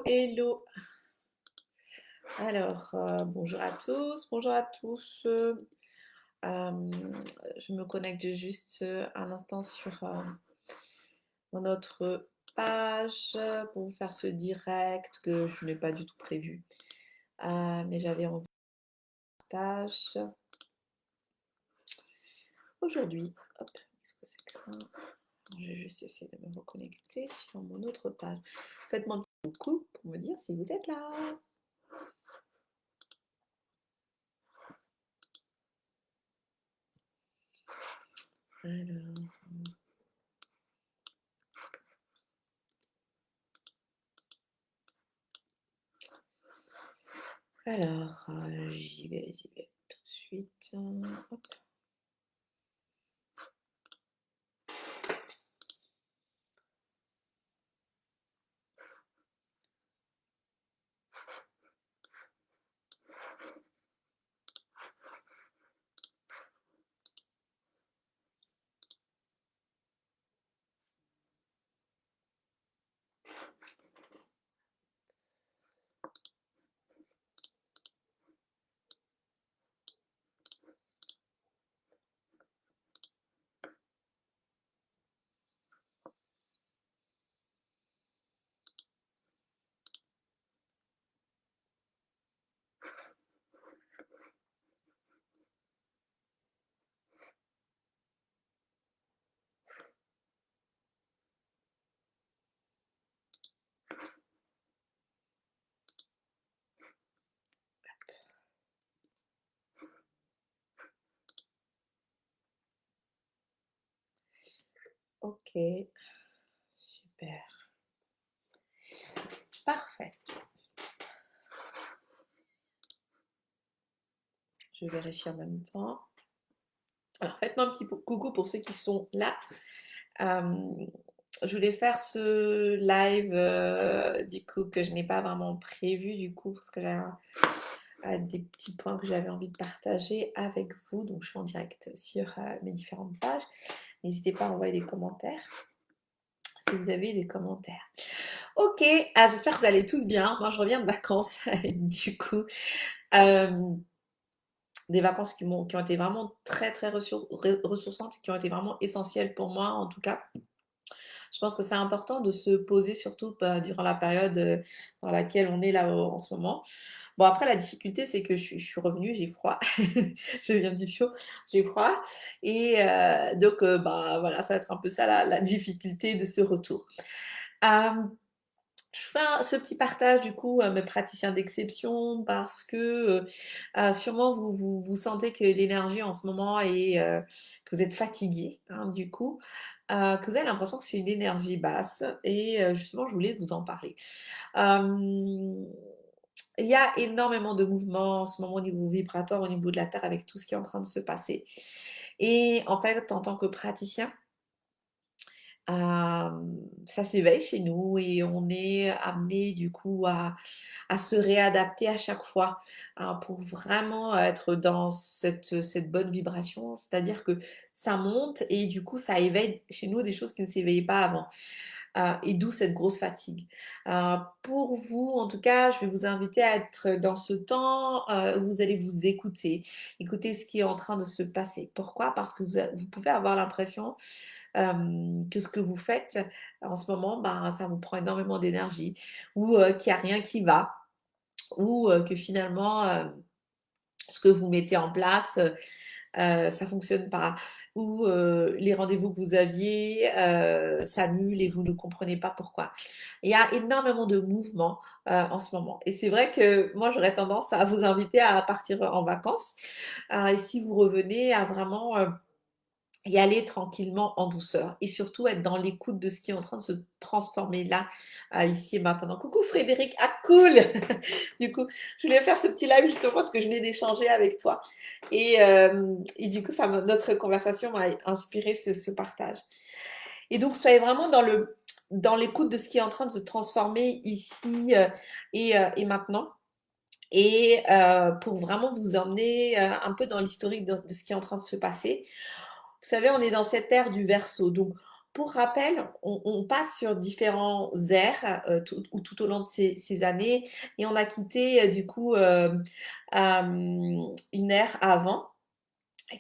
hello. Alors, bonjour à tous, bonjour à tous. Je me connecte juste un instant sur mon autre page pour vous faire ce direct que je n'ai pas du tout prévu. Mais j'avais envie de partage aujourd'hui. Hop, qu'est-ce que c'est que ça? Je vais juste essayer de me reconnecter sur mon autre page. Faites-moi un petit coucou pour me dire si vous êtes là. Alors. Alors, j'y vais tout de suite. Hop. Ok, super. Parfait. Je vérifie en même temps. Alors, faites-moi un petit coucou pour ceux qui sont là. Je voulais faire ce live du coup que je n'ai pas vraiment prévu du coup parce que j'ai des petits points que j'avais envie de partager avec vous. Donc, je suis en direct sur mes différentes pages. N'hésitez pas à envoyer des commentaires si vous avez des commentaires. Ok, j'espère que vous allez tous bien. Moi, je reviens de vacances, du coup. Des vacances qui ont été vraiment très, très ressourçantes, qui ont été vraiment essentielles pour moi, en tout cas. Je pense que c'est important de se poser, surtout durant la période dans laquelle on est là en ce moment. Bon, après, la difficulté, c'est que je suis revenue, j'ai froid. Je viens du chaud, j'ai froid. Et donc, bah, voilà, ça va être un peu ça la difficulté de ce retour. Euh, je fais ce petit partage du coup à mes praticiens d'exception parce que sûrement vous sentez que l'énergie en ce moment est que vous êtes fatigué, hein, du coup, que vous avez l'impression que c'est une énergie basse et justement je voulais vous en parler. Euh, il y a énormément de mouvements en ce moment au niveau vibratoire, au niveau de la Terre avec tout ce qui est en train de se passer. Et en fait, en tant que praticien, ça s'éveille chez nous et on est amené du coup à se réadapter à chaque fois hein, pour vraiment être dans cette bonne vibration. C'est-à-dire que ça monte et du coup ça éveille chez nous des choses qui ne s'éveillaient pas avant. Et d'où cette grosse fatigue. Pour vous, en tout cas, je vais vous inviter à être dans ce temps où vous allez vous écouter, écouter ce qui est en train de se passer. Pourquoi? Parce que vous pouvez avoir l'impression que ce que vous faites en ce moment, ben, ça vous prend énormément d'énergie, ou qu'il n'y a rien qui va, ou que finalement, ce que vous mettez en place, ça fonctionne pas, ou les rendez-vous que vous aviez s'annulent et vous ne comprenez pas pourquoi. Il y a énormément de mouvements en ce moment. Et c'est vrai que moi, j'aurais tendance à vous inviter à partir en vacances. Et si vous revenez à vraiment y aller tranquillement en douceur et surtout être dans l'écoute de ce qui est en train de se transformer là, ici et maintenant. Coucou Frédéric, ah cool. Du coup, je voulais faire ce petit live justement parce que je venais d'échanger avec toi et du coup, notre conversation m'a inspiré ce partage. Et donc, soyez vraiment dans l'écoute de ce qui est en train de se transformer ici et maintenant. Et pour vraiment vous emmener un peu dans l'historique de ce qui est en train de se passer. Vous savez, on est dans cette ère du Verseau. Donc, pour rappel, on passe sur différents ères, tout au long de ces années et on a quitté, du coup, une ère avant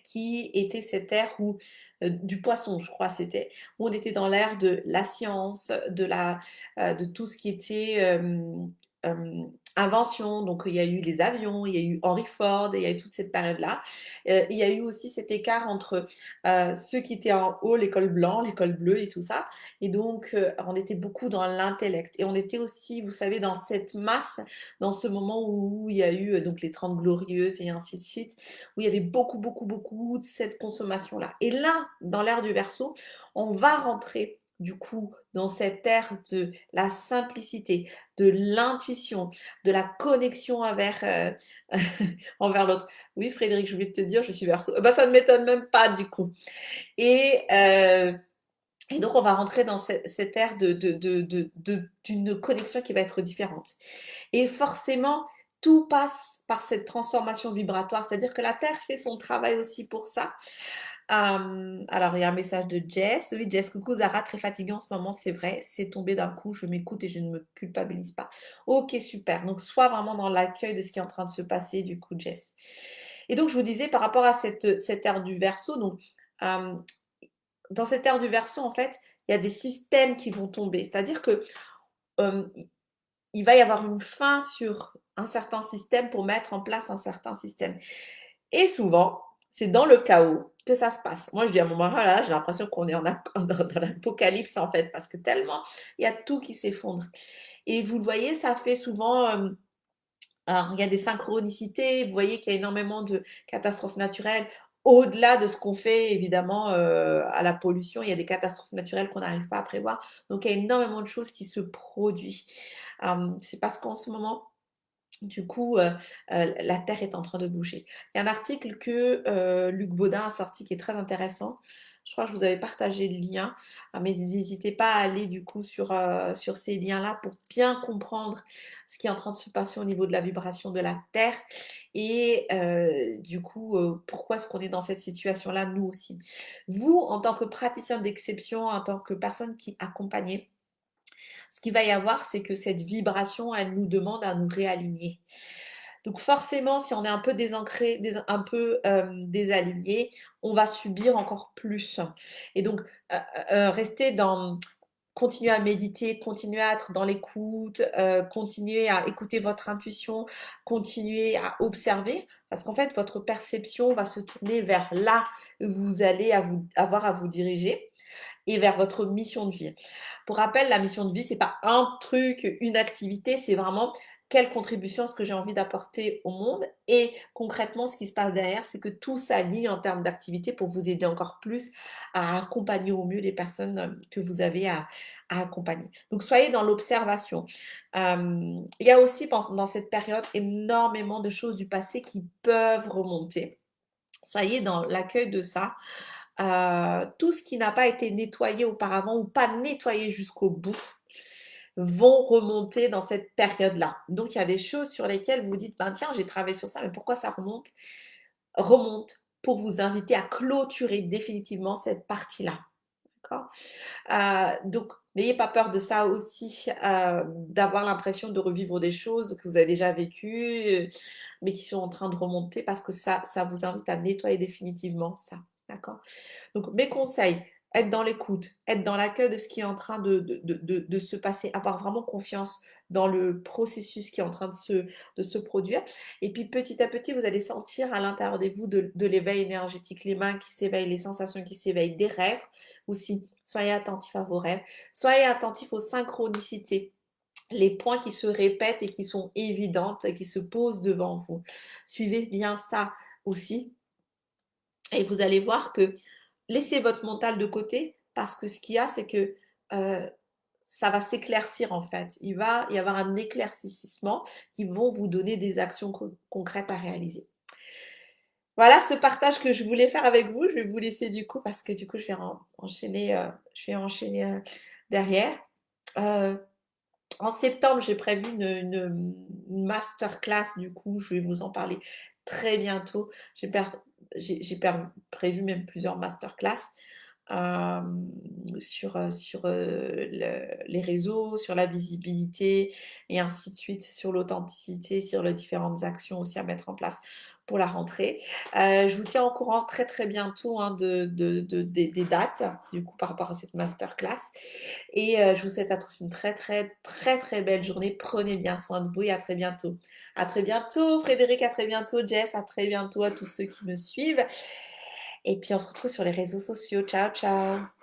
qui était cette ère où du poisson, je crois c'était, où on était dans l'ère de la science, de tout ce qui était, invention. Donc il y a eu les avions, il y a eu Henry Ford, il y a eu toute cette période-là. Il y a eu aussi cet écart entre, ceux qui étaient en haut, l'école blanc, l'école bleue et tout ça et donc on était beaucoup dans l'intellect et on était aussi, vous savez, dans cette masse, dans ce moment où il y a eu, donc les 30 glorieuses et ainsi de suite où il y avait beaucoup, beaucoup, beaucoup de cette consommation-là. Et là, dans l'ère du Verseau, on va rentrer du coup dans cette ère de la simplicité, de l'intuition, de la connexion envers, envers l'autre. Oui, Frédéric, je voulais te dire, je suis Verseau. Bah, ça ne m'étonne même pas du coup. Et, euh, et donc, on va rentrer dans cette ère d'une connexion qui va être différente. Et forcément, tout passe par cette transformation vibratoire, c'est-à-dire que la Terre fait son travail aussi pour ça. Alors, il y a un message de Jess. Oui, Jess, coucou Zara, très fatiguée en ce moment, c'est vrai, c'est tombé d'un coup, je m'écoute et je ne me culpabilise pas. Ok, super. Donc, sois vraiment dans l'accueil de ce qui est en train de se passer, du coup, Jess. Et donc, je vous disais, par rapport à cette ère du Verseau, donc, euh, dans cette ère du Verseau, en fait, il y a des systèmes qui vont tomber. C'est-à-dire que euh, il va y avoir une fin sur un certain système pour mettre en place un certain système. Et souvent, c'est dans le chaos que ça se passe. Moi, je dis à mon mari, là, j'ai l'impression qu'on est dans l'apocalypse, en fait, parce que tellement, il y a tout qui s'effondre. Et vous le voyez, ça fait souvent, alors, il y a des synchronicités, vous voyez qu'il y a énormément de catastrophes naturelles. Au-delà de ce qu'on fait, évidemment, à la pollution, il y a des catastrophes naturelles qu'on n'arrive pas à prévoir. Donc, il y a énormément de choses qui se produisent. C'est parce qu'en ce moment, du coup, la Terre est en train de bouger. Il y a un article que Luc Baudin a sorti qui est très intéressant. Je crois que je vous avais partagé le lien, mais n'hésitez pas à aller du coup sur ces liens-là pour bien comprendre ce qui est en train de se passer au niveau de la vibration de la Terre et du coup, pourquoi est-ce qu'on est dans cette situation-là, nous aussi. Vous, en tant que praticien d'exception, en tant que personne qui accompagnait, ce qu'il va y avoir, c'est que cette vibration, elle nous demande à nous réaligner. Donc forcément, si on est un peu désancré, un peu désaligné, on va subir encore plus. Et donc, rester dans, continuer à méditer, continuer à être dans l'écoute, continuer à écouter votre intuition, continuer à observer, parce qu'en fait, votre perception va se tourner vers là où vous allez avoir à vous diriger et vers votre mission de vie. Pour rappel, la mission de vie, c'est pas un truc, une activité, c'est vraiment quelle contribution est-ce que j'ai envie d'apporter au monde et concrètement ce qui se passe derrière, c'est que tout s'aligne en termes d'activité pour vous aider encore plus à accompagner au mieux les personnes que vous avez à accompagner. Donc soyez dans l'observation. Il y a aussi dans cette période énormément de choses du passé qui peuvent remonter. Soyez dans l'accueil de ça. Tout ce qui n'a pas été nettoyé auparavant ou pas nettoyé jusqu'au bout vont remonter dans cette période-là. Donc, il y a des choses sur lesquelles vous vous dites, ben tiens, j'ai travaillé sur ça, mais pourquoi ça remonte? Remonte pour vous inviter à clôturer définitivement cette partie-là. D'accord? Donc, n'ayez pas peur de ça aussi, d'avoir l'impression de revivre des choses que vous avez déjà vécues, mais qui sont en train de remonter parce que ça vous invite à nettoyer définitivement ça. D'accord? Donc, mes conseils, être dans l'écoute, être dans l'accueil de ce qui est en train de se passer, avoir vraiment confiance dans le processus qui est en train de se produire. Et puis, petit à petit, vous allez sentir à l'intérieur de vous de l'éveil énergétique, les mains qui s'éveillent, les sensations qui s'éveillent, des rêves aussi. Soyez attentifs à vos rêves. Soyez attentifs aux synchronicités, les points qui se répètent et qui sont évidentes et qui se posent devant vous. Suivez bien ça aussi. Et vous allez voir que laissez votre mental de côté parce que ce qu'il y a, c'est que ça va s'éclaircir en fait. Il va y avoir un éclaircissement qui vont vous donner des actions concrètes à réaliser. Voilà ce partage que je voulais faire avec vous. Je vais vous laisser du coup parce que du coup je vais enchaîner, derrière. Euh, En septembre, j'ai prévu une masterclass, du coup, je vais vous en parler très bientôt. J'ai prévu même plusieurs masterclass. les réseaux, sur la visibilité et ainsi de suite, sur l'authenticité, sur les différentes actions aussi à mettre en place pour la rentrée. Je vous tiens au courant très, très bientôt, hein, des dates, du coup, par rapport à cette masterclass et je vous souhaite à tous une très, très, très, très belle journée. Prenez bien soin de vous et à très bientôt. À très bientôt Frédéric, à très bientôt Jess, à très bientôt à tous ceux qui me suivent et puis on se retrouve sur les réseaux sociaux. Ciao, ciao.